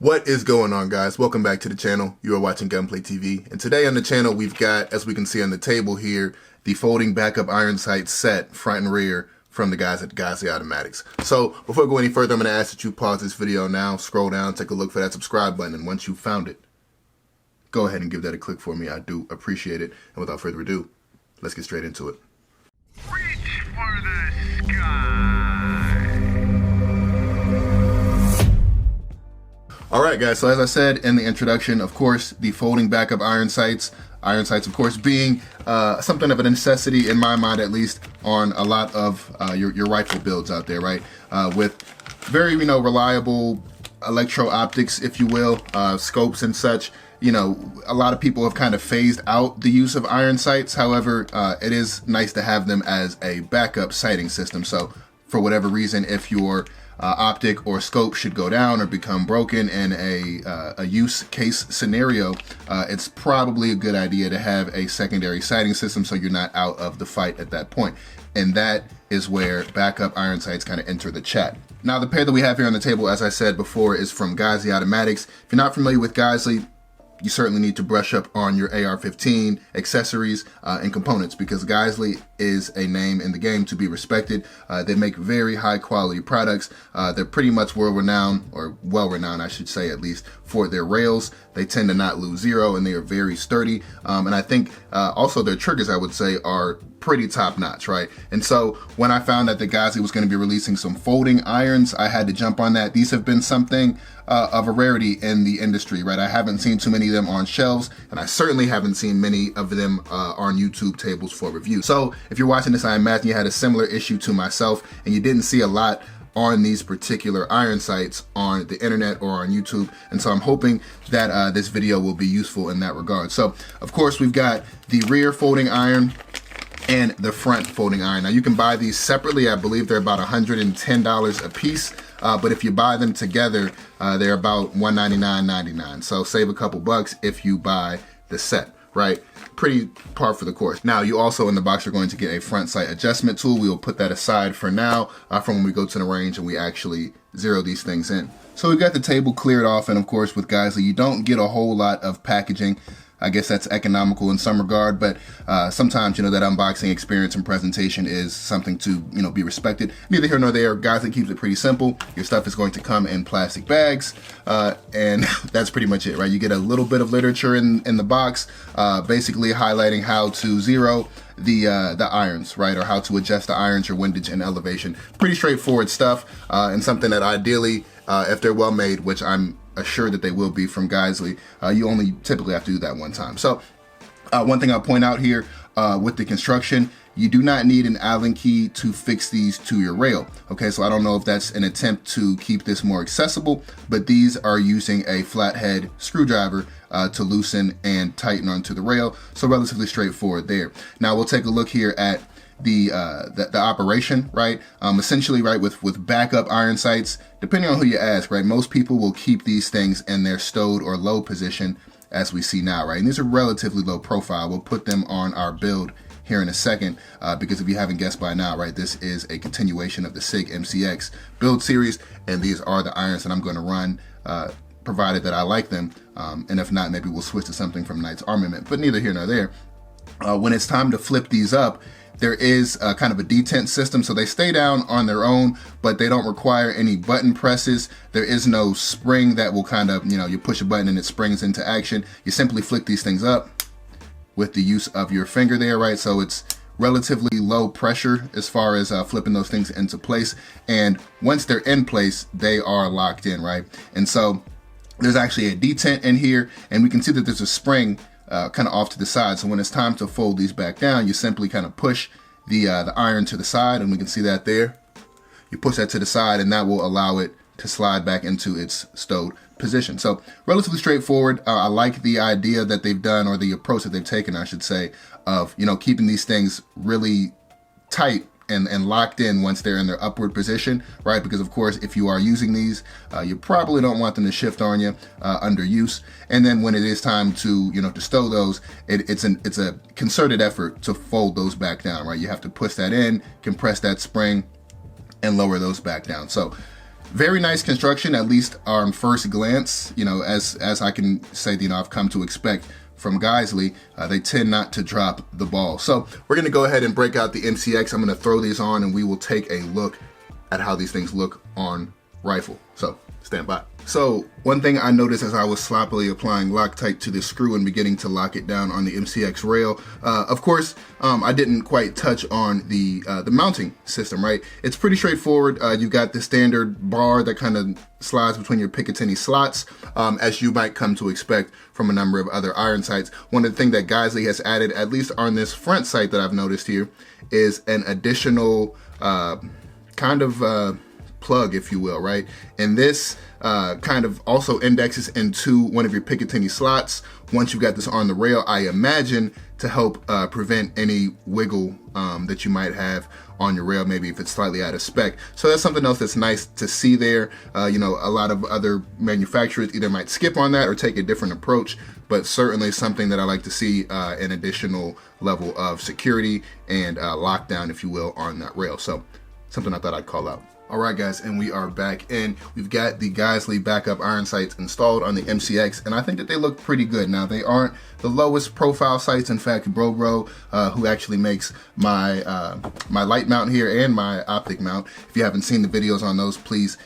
What is going on, guys? Welcome back to the channel. You are watching Gunplay TV, and today on the channel we've got, as we can see on the table here, the folding backup iron sight set, front and rear, from the guys at Geissele Automatics. So before I go any further, I'm going to ask that you pause this video now, scroll down, take a look for that subscribe button, and once you've found it, go ahead and give that a click for me. I do appreciate it. And without further ado, let's get straight into it. Reach for the sky. All right, guys, so as I said in the introduction, of course, the folding backup iron sights, of course, being something of a necessity, in my mind at least, on a lot of your rifle builds out there, right? With very, reliable electro optics, if you will, scopes and such. A lot of people have kind of phased out the use of iron sights. However, it is nice to have them as a backup sighting system. So for whatever reason, if your optic or scope should go down or become broken in a use case scenario, it's probably a good idea to have a secondary sighting system so you're not out of the fight at that point. And that is where backup iron sights kind of enter the chat. Now, the pair that we have here on the table, as I said before, is from Geissele Automatics. If you're not familiar with Geissele, you certainly need to brush up on your AR15 accessories and components, because Geissele is a name in the game to be respected. They make very high quality products. They're pretty much world-renowned, or well-renowned, I should say, at least, for their rails. They tend to not lose zero, and they are very sturdy. And I think also their triggers, I would say, are pretty top-notch, right? And so when I found that the Geissele was going to be releasing some folding irons, I had to jump on that. These have been something of a rarity in the industry, right? I haven't seen too many of them on shelves, and I certainly haven't seen many of them on YouTube tables for review. So if you're watching this, I imagine you had a similar issue to myself, and you didn't see a lot on these particular iron sights on the internet or on YouTube. And so I'm hoping that this video will be useful in that regard. So of course, we've got the rear folding iron and the front folding iron. Now, you can buy these separately. I believe they're about $110 a piece. But if you buy them together, they're about $199.99. So save a couple bucks if you buy the set, right? Pretty par for the course. Now, you also in the box are going to get a front sight adjustment tool. We will put that aside for now from when we go to the range and we actually zero these things in. So we've got the table cleared off, and of course with Geissele, you don't get a whole lot of packaging. I guess that's economical in some regard, but sometimes, that unboxing experience and presentation is something to, be respected. Neither here nor there. Geissele keeps it pretty simple. Your stuff is going to come in plastic bags, and that's pretty much it, right? You get a little bit of literature in the box, basically highlighting how to zero the irons, right? Or how to adjust the irons, your windage and elevation. Pretty straightforward stuff, and something that ideally, if they're well made, which I'm assured that they will be from Geissele, you only typically have to do that one time. So one thing I'll point out here with the construction, you do not need an Allen key to fix these to your rail. Okay, so I don't know if that's an attempt to keep this more accessible, but these are using a flathead screwdriver to loosen and tighten onto the rail. So relatively straightforward there. Now we'll take a look here at the operation, right? Essentially, right, with backup iron sights, depending on who you ask, right, most people will keep these things in their stowed or low position, as we see now, right? And these are relatively low profile. We'll put them on our build here in a second, because if you haven't guessed by now, right, this is a continuation of the SIG MCX build series, and these are the irons that I'm going to run, provided that I like them, and if not, maybe we'll switch to something from Knight's Armament, but neither here nor there. When it's time to flip these up, there is kind of a detent system, so they stay down on their own, but they don't require any button presses. There is no spring that will kind of, you push a button and it springs into action. You simply flick these things up with the use of your finger there, right? So it's relatively low pressure as far as flipping those things into place. And once they're in place, they are locked in, right? And so there's actually a detent in here, and we can see that there's a spring kind of off to the side. So when it's time to fold these back down, you simply kind of push the iron to the side, and we can see that there. You push that to the side, and that will allow it to slide back into its stowed position. So relatively straightforward. I like the idea that they've done, or the approach that they've taken, I should say, of keeping these things really tight and locked in once they're in their upward position, right? Because of course, if you are using these, you probably don't want them to shift on you under use. And then when it is time to, to stow those, it's a concerted effort to fold those back down, right? You have to push that in, compress that spring, and lower those back down. So very nice construction, at least on first glance, you know, as I can say, you know, I've come to expect from Geissele. They tend not to drop the ball. So we're gonna go ahead and break out the MCX. I'm gonna throw these on and we will take a look at how these things look on rifle. So stand by. So one thing I noticed as I was sloppily applying Loctite to the screw and beginning to lock it down on the MCX rail, of course, I didn't quite touch on the mounting system, right? It's pretty straightforward. You've got the standard bar that kind of slides between your Picatinny slots, as you might come to expect from a number of other iron sights. One of the things that Geissele has added, at least on this front sight that I've noticed here, is an additional kind of plug, if you will, right? And this kind of also indexes into one of your Picatinny slots once you've got this on the rail, I imagine, to help prevent any wiggle that you might have on your rail, maybe if it's slightly out of spec. So that's something else that's nice to see there. You know, a lot of other manufacturers either might skip on that or take a different approach, but certainly something that I like to see an additional level of security and lockdown, if you will, on that rail. So something I thought I'd call out. All right, guys, and we are back, and we've got the Geissele backup iron sights installed on the MCX, and I think that they look pretty good. Now, they aren't the lowest profile sights. In fact, Bro, who actually makes my my light mount here and my optic mount, if you haven't seen the videos on those, please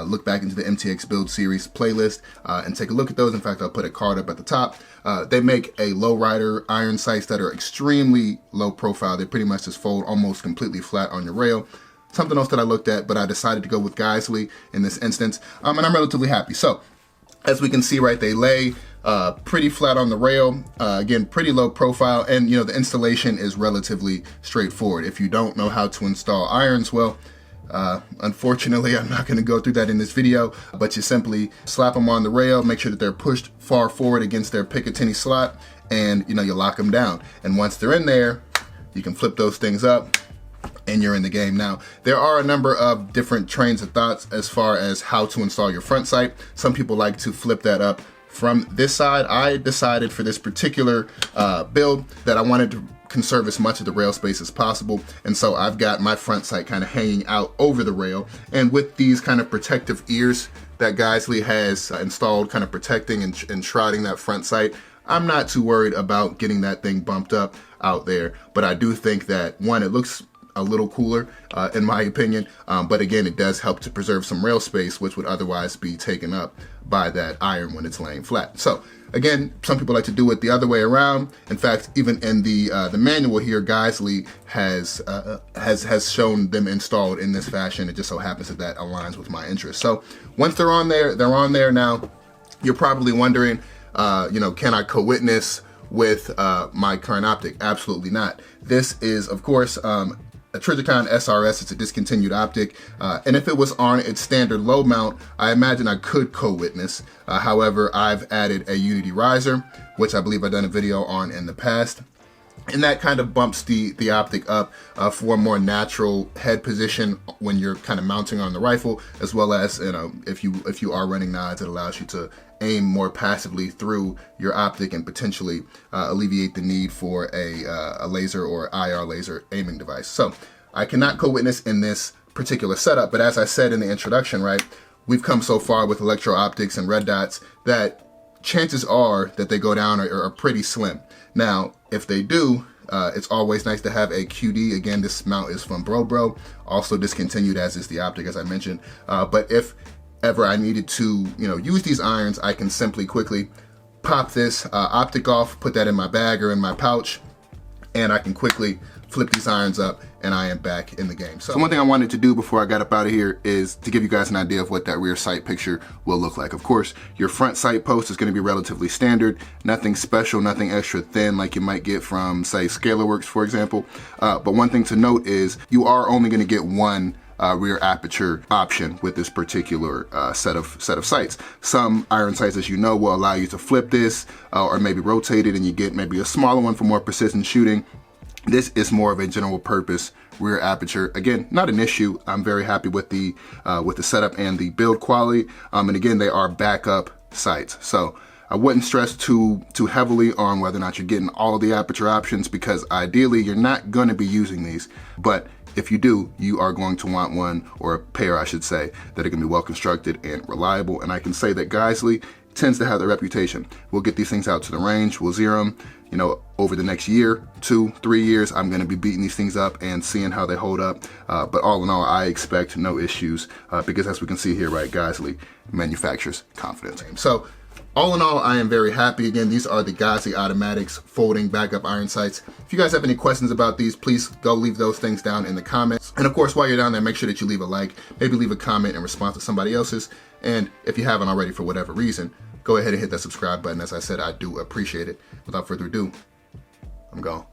look back into the MTX build series playlist and take a look at those. In fact, I'll put a card up at the top. They make a lowrider iron sights that are extremely low profile. They pretty much just fold almost completely flat on your rail. Something else that I looked at, but I decided to go with Geissele in this instance, and I'm relatively happy. So, as we can see, right, they lay pretty flat on the rail, again, pretty low profile, and you know, the installation is relatively straightforward. If you don't know how to install irons, well, unfortunately, I'm not going to go through that in this video, but you simply slap them on the rail, make sure that they're pushed far forward against their Picatinny slot, and you know, you lock them down. And once they're in there, you can flip those things up, and you're in the game. Now, there are a number of different trains of thoughts as far as how to install your front sight. Some people like to flip that up from this side. I decided for this particular build that I wanted to conserve as much of the rail space as possible, and so I've got my front sight kind of hanging out over the rail, and with these kind of protective ears that Geissele has installed, kind of protecting and shrouding that front sight, I'm not too worried about getting that thing bumped up out there. But I do think that, one, it looks a little cooler in my opinion, but again, it does help to preserve some rail space, which would otherwise be taken up by that iron when it's laying flat. So again, some people like to do it the other way around. In fact, even in the manual here, Geissele has shown them installed in this fashion. It just so happens that that aligns with my interest. So once they're on there now. You're probably wondering, you know, can I co-witness with my current optic? Absolutely not. This is, of course, a Trijicon SRS. It's a discontinued optic, and if it was on its standard low mount, I imagine I could co-witness. However, I've added a Unity riser, which I believe I've done a video on in the past, and that kind of bumps the optic up for a more natural head position when you're kind of mounting on the rifle, as well as, you know, if you are running nods, it allows you to aim more passively through your optic and potentially alleviate the need for a laser or IR laser aiming device. So I cannot co-witness in this particular setup, but as I said in the introduction, right, we've come so far with electro optics and red dots that chances are that they go down are pretty slim. Now, if they do, it's always nice to have a QD. Again, this mount is from Bro, also discontinued, as is the optic, as I mentioned. But if ever I needed to, you know, use these irons, I can simply quickly pop this optic off, put that in my bag or in my pouch, and I can quickly flip these irons up and I am back in the game. So one thing I wanted to do before I got up out of here is to give you guys an idea of what that rear sight picture will look like. Of course, your front sight post is going to be relatively standard, nothing special, nothing extra thin like you might get from, say, ScalarWorks, for example. But one thing to note is you are only going to get one rear aperture option with this particular set of sights. Some iron sights, as you know, will allow you to flip this or maybe rotate it, and you get maybe a smaller one for more precision shooting. This is more of a general purpose rear aperture. Again, not an issue. I'm very happy with the setup and the build quality. And again, they are backup sights. So I wouldn't stress too heavily on whether or not you're getting all of the aperture options, because ideally you're not going to be using these. But if you do, you are going to want one, or a pair I should say, that are going to be well constructed and reliable. And I can say that Geissele tends to have the reputation. We'll get these things out to the range, we'll zero them, you know, over the next year, 2, 3 years, I'm going to be beating these things up and seeing how they hold up. But all in all, I expect no issues because as we can see here, right, Geissele manufactures confidence. So all in all, I am very happy. Again, these are the Geissele Automatics folding backup iron sights. If you guys have any questions about these, please go leave those things down in the comments. And of course, while you're down there, make sure that you leave a like, maybe leave a comment in response to somebody else's. And if you haven't already for whatever reason, go ahead and hit that subscribe button. As I said, I do appreciate it. Without further ado, I'm gone.